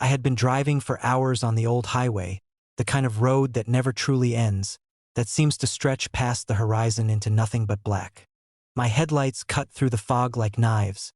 I had been driving for hours on the old highway, the kind of road that never truly ends, that seems to stretch past the horizon into nothing but black. My headlights cut through the fog like knives,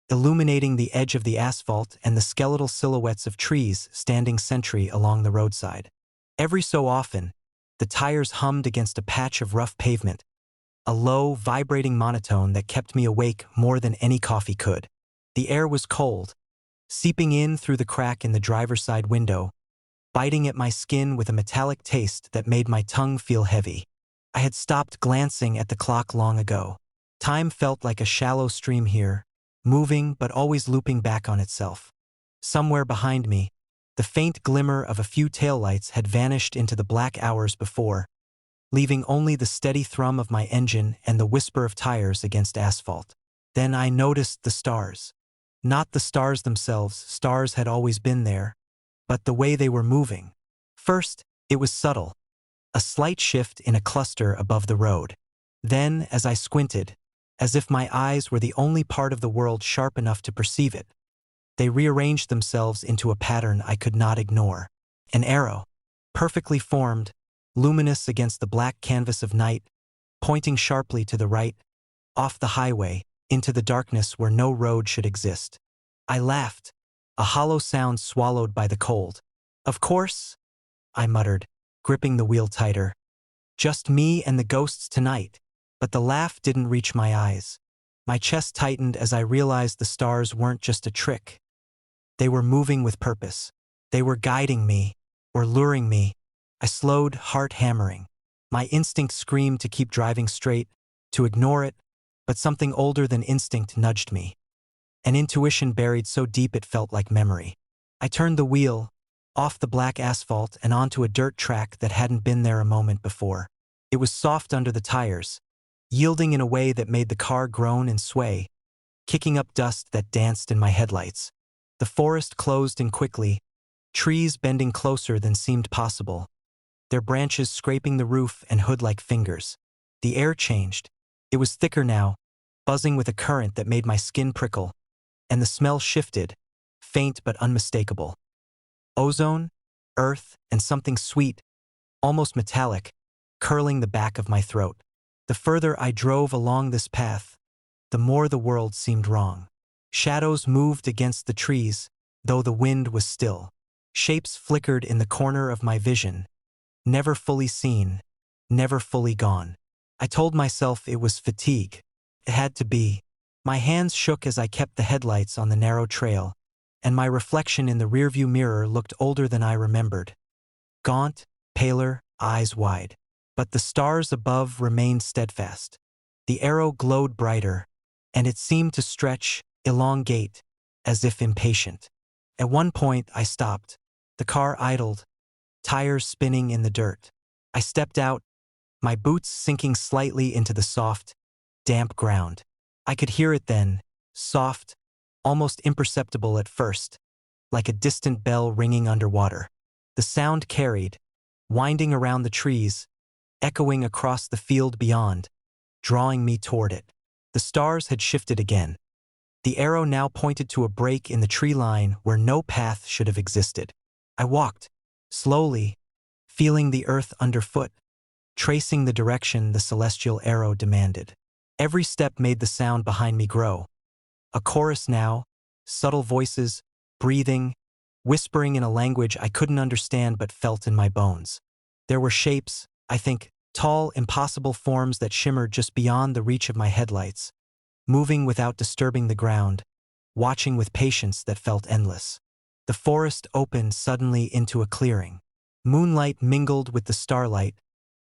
illuminating the edge of the asphalt and the skeletal silhouettes of trees standing sentry along the roadside. Every so often, the tires hummed against a patch of rough pavement, a low, vibrating monotone that kept me awake more than any coffee could. The air was cold, seeping in through the crack in the driver's side window, biting at my skin with a metallic taste that made my tongue feel heavy. I had stopped glancing at the clock long ago. Time felt like a shallow stream here, moving but always looping back on itself. Somewhere behind me, the faint glimmer of a few taillights had vanished into the black hours before, leaving only the steady thrum of my engine and the whisper of tires against asphalt. Then I noticed the stars. Not the stars themselves, stars had always been there, but the way they were moving. First, it was subtle, a slight shift in a cluster above the road. Then, as I squinted, as if my eyes were the only part of the world sharp enough to perceive it, they rearranged themselves into a pattern I could not ignore. An arrow, perfectly formed, luminous against the black canvas of night, pointing sharply to the right, off the highway, into the darkness where no road should exist. I laughed, a hollow sound swallowed by the cold. "Of course," I muttered, gripping the wheel tighter. "Just me and the ghosts tonight." But the laugh didn't reach my eyes. My chest tightened as I realized the stars weren't just a trick. They were moving with purpose. They were guiding me, or luring me. I slowed, heart hammering. My instinct screamed to keep driving straight, to ignore it, but something older than instinct nudged me. An intuition buried so deep it felt like memory. I turned the wheel, off the black asphalt and onto a dirt track that hadn't been there a moment before. It was soft under the tires, yielding in a way that made the car groan and sway, kicking up dust that danced in my headlights. The forest closed in quickly, trees bending closer than seemed possible, their branches scraping the roof and hood like fingers. The air changed. It was thicker now, buzzing with a current that made my skin prickle, and the smell shifted, faint but unmistakable. Ozone, earth, and something sweet, almost metallic, curling the back of my throat. The further I drove along this path, the more the world seemed wrong. Shadows moved against the trees, though the wind was still. Shapes flickered in the corner of my vision, never fully seen, never fully gone. I told myself it was fatigue. It had to be. My hands shook as I kept the headlights on the narrow trail, and my reflection in the rearview mirror looked older than I remembered. Gaunt, paler, eyes wide. But the stars above remained steadfast. The arrow glowed brighter, and it seemed to stretch, elongate, as if impatient. At one point, I stopped. The car idled, tires spinning in the dirt. I stepped out, my boots sinking slightly into the soft, damp ground. I could hear it then, soft, almost imperceptible at first, like a distant bell ringing underwater. The sound carried, winding around the trees, echoing across the field beyond, drawing me toward it. The stars had shifted again. The arrow now pointed to a break in the tree line where no path should have existed. I walked, slowly, feeling the earth underfoot, tracing the direction the celestial arrow demanded. Every step made the sound behind me grow. A chorus now, subtle voices, breathing, whispering in a language I couldn't understand but felt in my bones. There were shapes, I think, tall, impossible forms that shimmered just beyond the reach of my headlights, moving without disturbing the ground, watching with patience that felt endless. The forest opened suddenly into a clearing. Moonlight mingled with the starlight,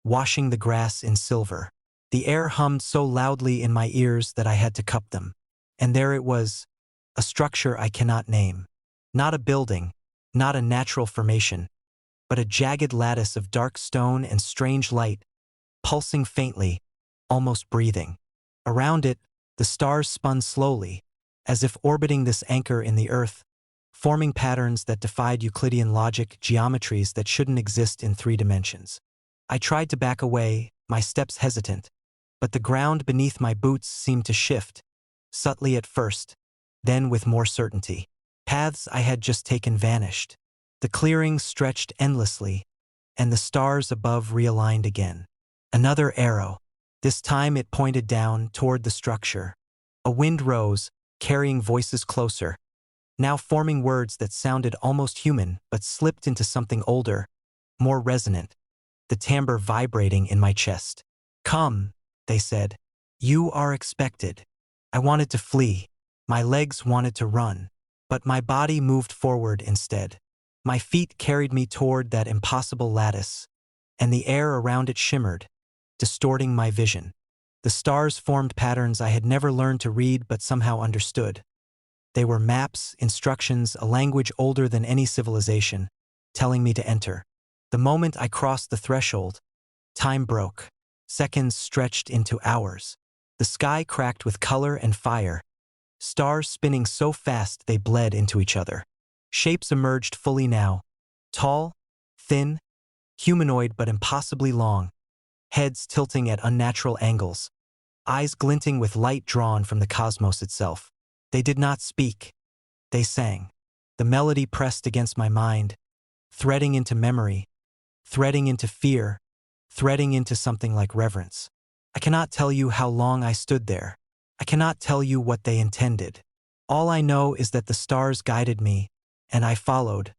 washing the grass in silver. The air hummed so loudly in my ears that I had to cup them. And there it was, a structure I cannot name. Not a building, not a natural formation, but a jagged lattice of dark stone and strange light, pulsing faintly, almost breathing. Around it, the stars spun slowly, as if orbiting this anchor in the earth, forming patterns that defied Euclidean logic, geometries that shouldn't exist in 3 dimensions. I tried to back away, my steps hesitant, but the ground beneath my boots seemed to shift, subtly at first, then with more certainty. Paths I had just taken vanished. The clearing stretched endlessly, and the stars above realigned again. Another arrow. This time it pointed down toward the structure. A wind rose, carrying voices closer, now forming words that sounded almost human but slipped into something older, more resonant, the timbre vibrating in my chest. "Come," they said. "You are expected." I wanted to flee. My legs wanted to run. But my body moved forward instead. My feet carried me toward that impossible lattice, and the air around it shimmered, distorting my vision. The stars formed patterns I had never learned to read but somehow understood. They were maps, instructions, a language older than any civilization, telling me to enter. The moment I crossed the threshold, time broke. Seconds stretched into hours. The sky cracked with color and fire, stars spinning so fast they bled into each other. Shapes emerged fully now. Tall, thin, humanoid but impossibly long. Heads tilting at unnatural angles. Eyes glinting with light drawn from the cosmos itself. They did not speak. They sang. The melody pressed against my mind, threading into memory, threading into fear, threading into something like reverence. I cannot tell you how long I stood there. I cannot tell you what they intended. All I know is that the stars guided me, and I followed,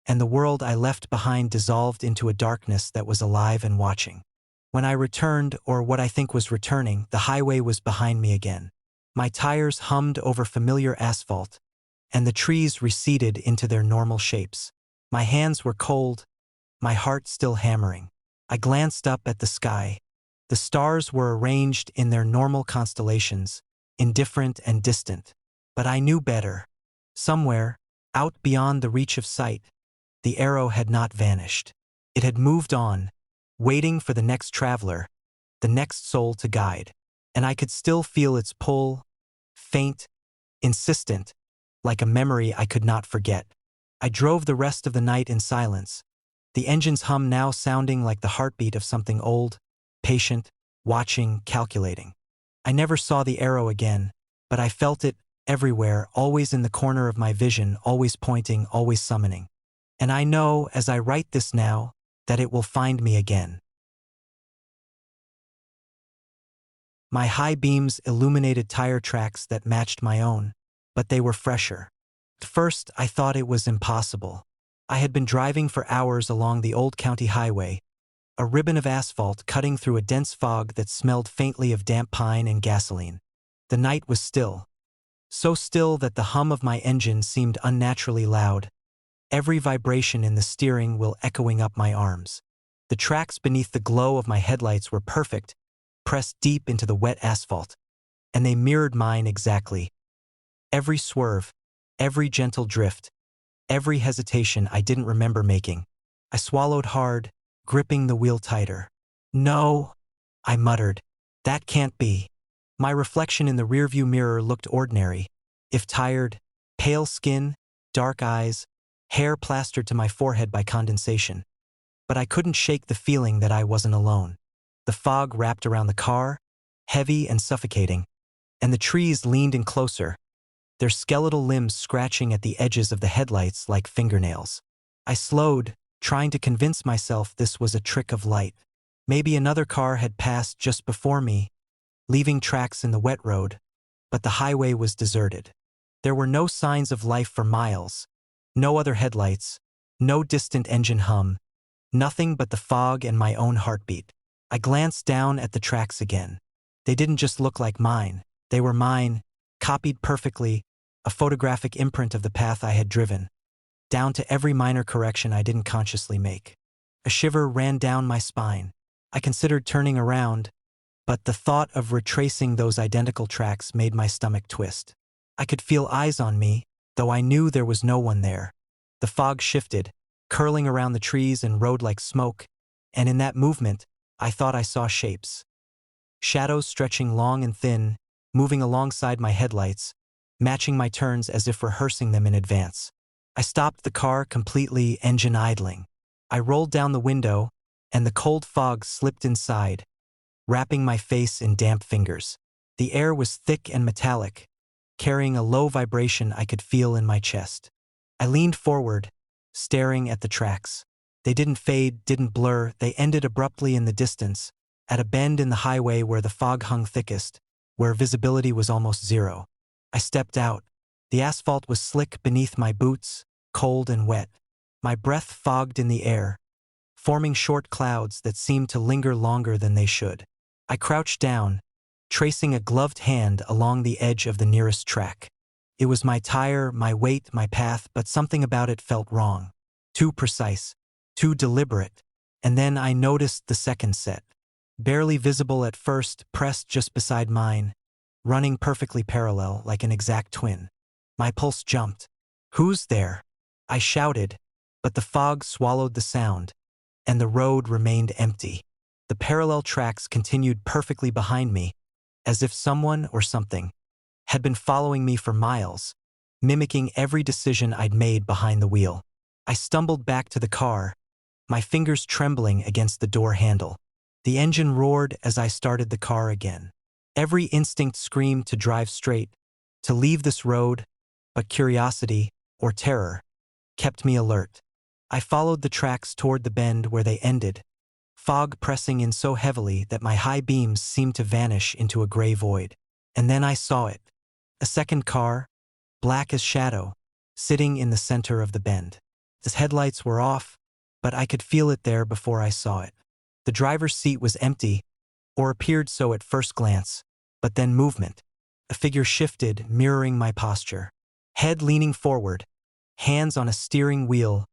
and the world I left behind dissolved into a darkness that was alive and watching. When I returned, or what I think was returning, the highway was behind me again. My tires hummed over familiar asphalt, and the trees receded into their normal shapes. My hands were cold, my heart still hammering. I glanced up at the sky. The stars were arranged in their normal constellations, indifferent and distant. But I knew better. Somewhere, out beyond the reach of sight, the arrow had not vanished. It had moved on, waiting for the next traveler, the next soul to guide. And I could still feel its pull, faint, insistent, like a memory I could not forget. I drove the rest of the night in silence, the engine's hum now sounding like the heartbeat of something old, patient, watching, calculating. I never saw the arrow again, but I felt it everywhere, always in the corner of my vision, always pointing, always summoning. And I know, as I write this now, that it will find me again. My high beams illuminated tire tracks that matched my own, but they were fresher. At first, I thought it was impossible. I had been driving for hours along the old county highway, a ribbon of asphalt cutting through a dense fog that smelled faintly of damp pine and gasoline. The night was still. So still that the hum of my engine seemed unnaturally loud, every vibration in the steering wheel echoing up my arms. The tracks beneath the glow of my headlights were perfect, pressed deep into the wet asphalt, and they mirrored mine exactly. Every swerve, every gentle drift, every hesitation I didn't remember making. I swallowed hard, gripping the wheel tighter. "No," I muttered. "That can't be." My reflection in the rearview mirror looked ordinary, if tired, pale skin, dark eyes, hair plastered to my forehead by condensation. But I couldn't shake the feeling that I wasn't alone. The fog wrapped around the car, heavy and suffocating, and the trees leaned in closer, their skeletal limbs scratching at the edges of the headlights like fingernails. I slowed, trying to convince myself this was a trick of light. Maybe another car had passed just before me, leaving tracks in the wet road, but the highway was deserted. There were no signs of life for miles, no other headlights, no distant engine hum, nothing but the fog and my own heartbeat. I glanced down at the tracks again. They didn't just look like mine, they were mine, copied perfectly, a photographic imprint of the path I had driven, down to every minor correction I didn't consciously make. A shiver ran down my spine. I considered turning around, but the thought of retracing those identical tracks made my stomach twist. I could feel eyes on me, though I knew there was no one there. The fog shifted, curling around the trees and road like smoke, and in that movement, I thought I saw shapes. Shadows stretching long and thin, moving alongside my headlights, matching my turns as if rehearsing them in advance. I stopped the car completely, engine idling. I rolled down the window, and the cold fog slipped inside, wrapping my face in damp fingers. The air was thick and metallic, carrying a low vibration I could feel in my chest. I leaned forward, staring at the tracks. They didn't fade, didn't blur, they ended abruptly in the distance, at a bend in the highway where the fog hung thickest, where visibility was almost zero. I stepped out. The asphalt was slick beneath my boots, cold and wet. My breath fogged in the air, forming short clouds that seemed to linger longer than they should. I crouched down, tracing a gloved hand along the edge of the nearest track. It was my tire, my weight, my path, but something about it felt wrong. Too precise, too deliberate. And then I noticed the second set. Barely visible at first, pressed just beside mine, running perfectly parallel like an exact twin. My pulse jumped. "Who's there?" I shouted, but the fog swallowed the sound, and the road remained empty. The parallel tracks continued perfectly behind me, as if someone or something had been following me for miles, mimicking every decision I'd made behind the wheel. I stumbled back to the car, my fingers trembling against the door handle. The engine roared as I started the car again. Every instinct screamed to drive straight, to leave this road, but curiosity, or terror, kept me alert. I followed the tracks toward the bend where they ended, fog pressing in so heavily that my high beams seemed to vanish into a gray void. And then I saw it. A second car, black as shadow, sitting in the center of the bend. Its headlights were off, but I could feel it there before I saw it. The driver's seat was empty, or appeared so at first glance, but then movement. A figure shifted, mirroring my posture. Head leaning forward, hands on a steering wheel,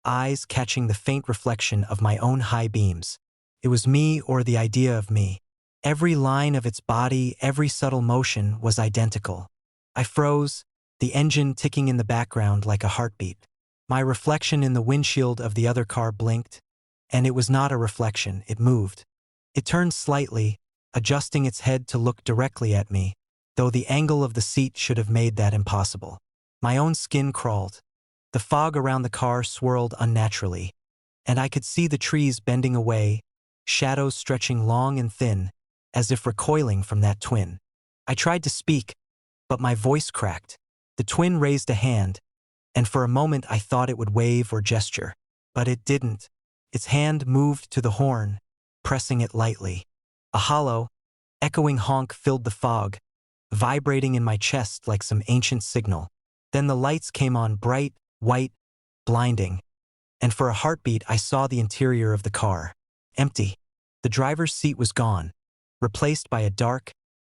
eyes catching the faint reflection of my own high beams. It was me, or the idea of me. Every line of its body, every subtle motion was identical. I froze, the engine ticking in the background like a heartbeat. My reflection in the windshield of the other car blinked, and it was not a reflection, it moved. It turned slightly, adjusting its head to look directly at me, though the angle of the seat should have made that impossible. My own skin crawled. The fog around the car swirled unnaturally, and I could see the trees bending away, shadows stretching long and thin, as if recoiling from that twin. I tried to speak, but my voice cracked. The twin raised a hand, and for a moment I thought it would wave or gesture. But it didn't. Its hand moved to the horn, pressing it lightly. A hollow, echoing honk filled the fog, vibrating in my chest like some ancient signal. Then the lights came on bright, white, blinding, and for a heartbeat I saw the interior of the car. Empty. The driver's seat was gone, replaced by a dark,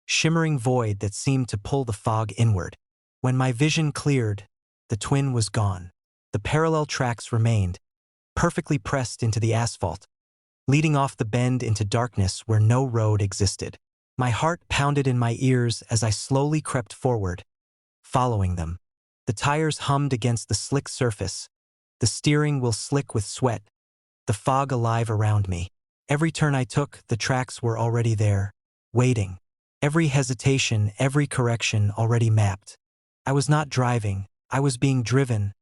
shimmering void that seemed to pull the fog inward. When my vision cleared, the twin was gone. The parallel tracks remained, perfectly pressed into the asphalt, leading off the bend into darkness where no road existed. My heart pounded in my ears as I slowly crept forward, following them. The tires hummed against the slick surface, the steering wheel slick with sweat, the fog alive around me. Every turn I took, the tracks were already there, waiting. Every hesitation, every correction already mapped. I was not driving, I was being driven,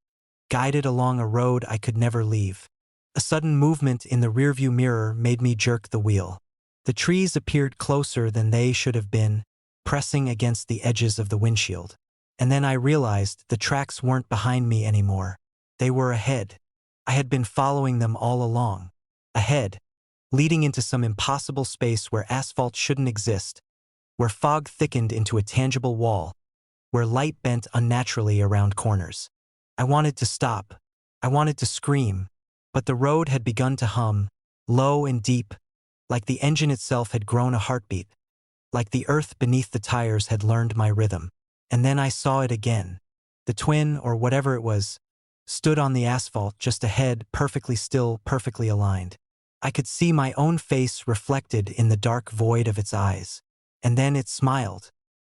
guided along a road I could never leave. A sudden movement in the rearview mirror made me jerk the wheel. The trees appeared closer than they should have been, pressing against the edges of the windshield. And then I realized the tracks weren't behind me anymore. They were ahead. I had been following them all along. Ahead, leading into some impossible space where asphalt shouldn't exist, where fog thickened into a tangible wall, where light bent unnaturally around corners. I wanted to stop. I wanted to scream, but the road had begun to hum, low and deep, like the engine itself had grown a heartbeat, like the earth beneath the tires had learned my rhythm. And then I saw it again. The twin, or whatever it was, stood on the asphalt just ahead, perfectly still, perfectly aligned. I could see my own face reflected in the dark void of its eyes. And then it smiled.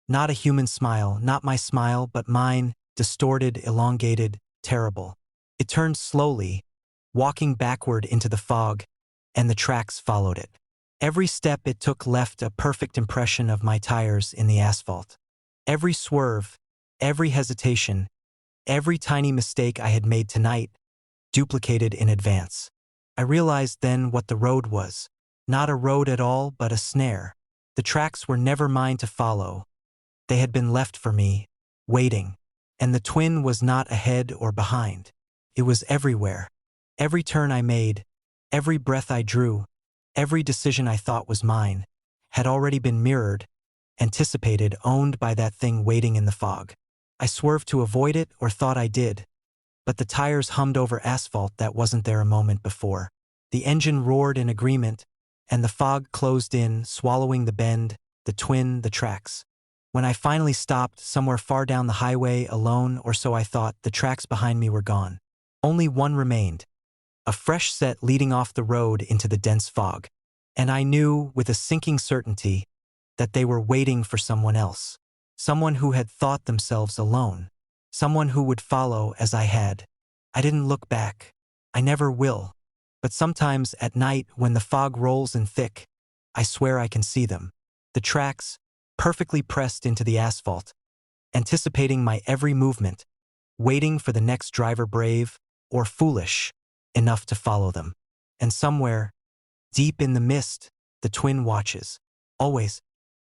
Not a human smile, not my smile, but mine, distorted, elongated, terrible. It turned slowly, walking backward into the fog, and the tracks followed it. Every step it took left a perfect impression of my tires in the asphalt. Every swerve, every hesitation, every tiny mistake I had made tonight, duplicated in advance. I realized then what the road was. Not a road at all, but a snare. The tracks were never mine to follow. They had been left for me, waiting. And the twin was not ahead or behind. It was everywhere. Every turn I made, every breath I drew, every decision I thought was mine, had already been mirrored, anticipated, owned by that thing waiting in the fog. I swerved to avoid it or thought I did, but the tires hummed over asphalt that wasn't there a moment before. The engine roared in agreement, and the fog closed in, swallowing the bend, the twin, the tracks. When I finally stopped, somewhere far down the highway, alone, or so I thought, the tracks behind me were gone. Only one remained, a fresh set leading off the road into the dense fog. And I knew, with a sinking certainty, that they were waiting for someone else. Someone who had thought themselves alone. Someone who would follow as I had. I didn't look back. I never will. But sometimes at night, when the fog rolls in thick, I swear I can see them. The tracks, perfectly pressed into the asphalt, anticipating my every movement, waiting for the next driver brave, or foolish, enough to follow them. And somewhere, deep in the mist, the twin watches, always,